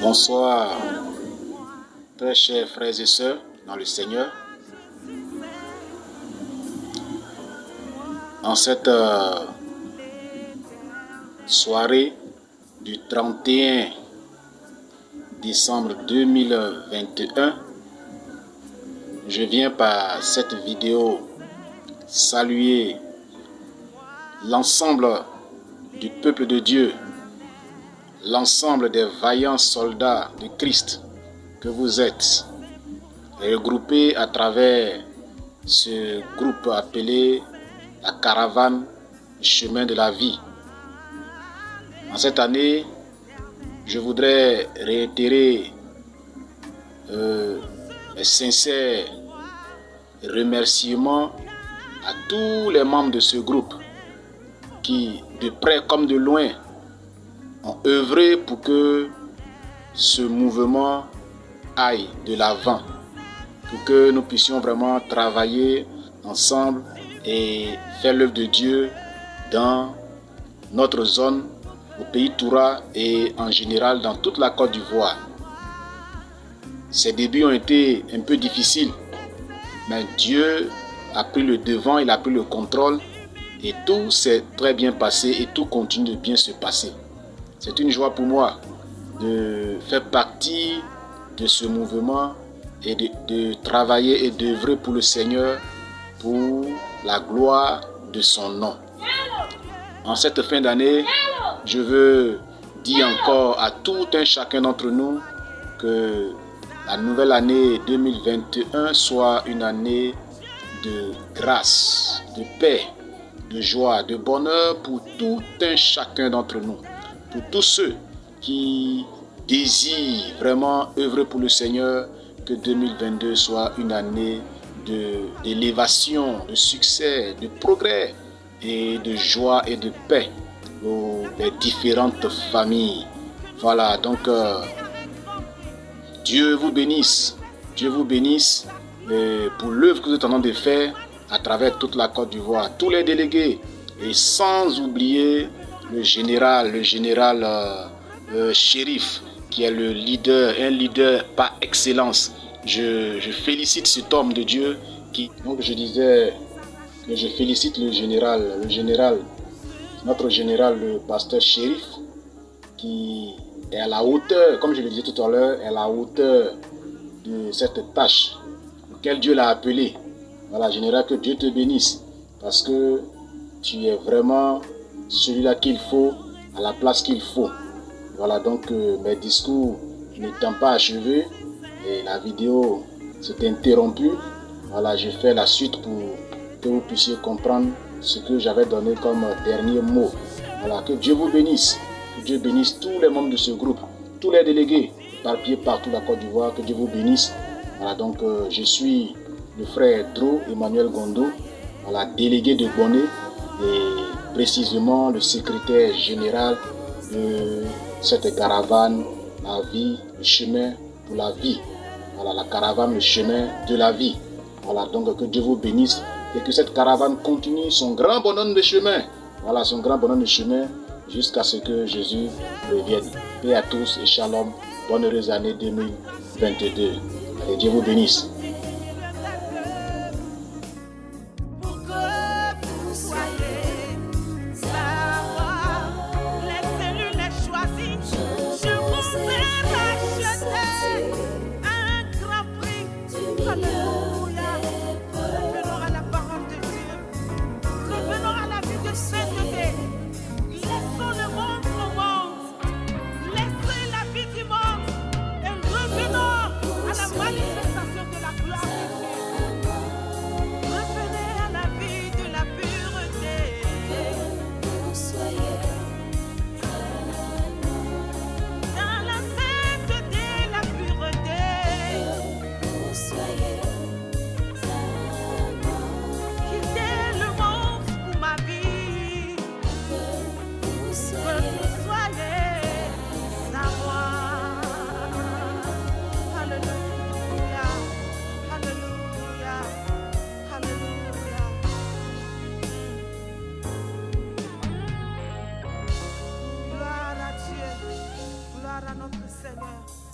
Bonsoir, très chers frères et sœurs dans le Seigneur. En cette soirée du 31 décembre 2021, je viens par cette vidéo saluer l'ensemble du peuple de Dieu, l'ensemble des vaillants soldats de Christ que vous êtes, regroupés à travers ce groupe appelé la caravane du chemin de la vie. En cette année, je voudrais réitérer mes sincères remerciements à tous les membres de ce groupe qui, de près comme de loin, ont œuvré pour que ce mouvement aille de l'avant, pour que nous puissions vraiment travailler ensemble et faire l'œuvre de Dieu dans notre zone, au pays Toura et en général dans toute la Côte d'Ivoire. Ces débuts ont été un peu difficiles, mais Dieu a pris le devant, il a pris le contrôle et tout s'est très bien passé et tout continue de bien se passer. C'est une joie pour moi de faire partie de ce mouvement et de travailler et d'œuvrer pour le Seigneur, pour la gloire de son nom. En cette fin d'année, je veux dire encore à tout un chacun d'entre nous que la nouvelle année 2021 soit une année de grâce, de paix, de joie, de bonheur pour tout un chacun d'entre nous. Pour tous ceux qui désirent vraiment œuvrer pour le Seigneur, que 2022 soit une année d'élévation, de succès, de progrès et de joie et de paix pour les différentes familles. Voilà, donc Dieu vous bénisse. Dieu vous bénisse pour l'œuvre que vous êtes en train de faire à travers toute la Côte d'Ivoire. Tous les délégués et sans oublier le général Shérif, qui est le leader, un leader par excellence. Je félicite cet homme de Dieu qui, donc je disais que je félicite notre général, le pasteur Shérif, qui est à la hauteur, comme je le disais tout à l'heure, est à la hauteur de cette tâche auquel Dieu l'a appelé. Voilà, général, que Dieu te bénisse, parce que tu es vraiment celui-là qu'il faut, à la place qu'il faut. Voilà, donc mes discours n'étant pas achevés, et la vidéo s'est interrompue. Voilà, je fais la suite pour que vous puissiez comprendre ce que j'avais donné comme dernier mot. Voilà, que Dieu vous bénisse. Que Dieu bénisse tous les membres de ce groupe, tous les délégués éparpillés partout la Côte d'Ivoire. Que Dieu vous bénisse. Voilà, donc je suis le frère Dro Emmanuel Gondo, voilà, délégué de Bonnet et précisément le secrétaire général de cette caravane, la vie, le chemin pour la vie. Voilà, la caravane, le chemin de la vie. Voilà, donc que Dieu vous bénisse et que cette caravane continue son grand bonhomme de chemin. Voilà, son grand bonhomme de chemin jusqu'à ce que Jésus revienne. Paix à tous et shalom. Bonne heureuse année 2022. Et Dieu vous bénisse. Laissez la vie du monde et revenons à la manifestation de la Seigneur.